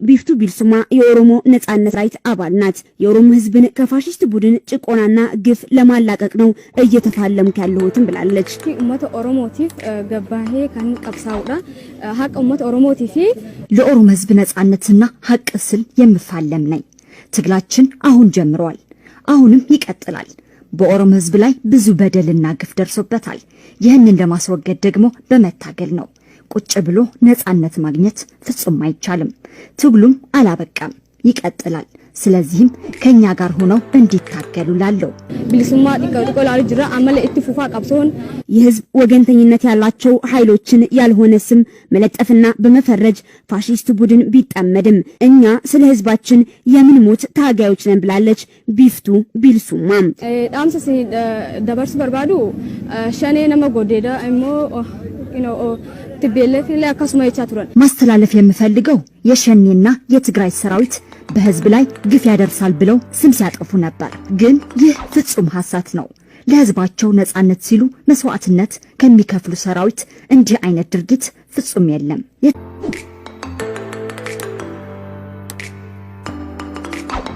ቢፍቱ ቢልሱማ የኦሮሞ ነጻነት ራይት አባል ናት። የኦሮሞ ህዝብን ከፋሺስት ቡድን ጭቆናና ግፍ ለማላቀቅ ነው እየተፋለምኩ ያለሁትም ብላለች። ኡመተ ኦሮሞቲፍ ገባሄ ካን ቀብሳውዳ ሀቅ ኡመተ ኦሮሞቲፍ ለኦሮሞ ህዝብ ነጻነትና ሀቅ ስል የምፋለም ነኝ። ትግላችን አሁን ጀምሯል፣ አሁንም ይቀጥላል። በኦሮሞ ህዝብ ላይ ብዙ በደልና ግፍ ደርሶበታል። ይህንን ለማስወገድ ደግሞ በመታገል ነው። ቁጭ ብሎ ነጻነት ማግኘት ፍጹም አይቻልም። ትግሉም አላበቃም፣ ይቀጥላል። ስለዚህም ከኛ ጋር ሆነው እንዲታገሉ ላለው ቢልሱማ ዲቆላል ጅራ አመለ ኢትፉፋ ቀብሶን የህዝብ ወገንተኝነት ያላቸው ኃይሎችን ያልሆነ ስም መለጠፍና በመፈረጅ ፋሺስት ቡድን ቢጠመድም እኛ ስለ ህዝባችን የምንሞት ታጋዮች ነን ብላለች ቢፍቱ ቢልሱማ። ዳምሰስ ደበርስ በርባዱ ሸኔ ነመጎዴዳ እሞ ትቤለፍ ላይ አካስማ ይቻቱራል ማስተላለፍ የምፈልገው የሸኔና የትግራይ ሰራዊት በህዝብ ላይ ግፍ ያደርሳል ብለው ስም ሲያጠፉ ነበር። ግን ይህ ፍጹም ሐሰት ነው። ለህዝባቸው ነጻነት ሲሉ መስዋዕትነት ከሚከፍሉ ሰራዊት እንዲህ አይነት ድርጊት ፍጹም የለም።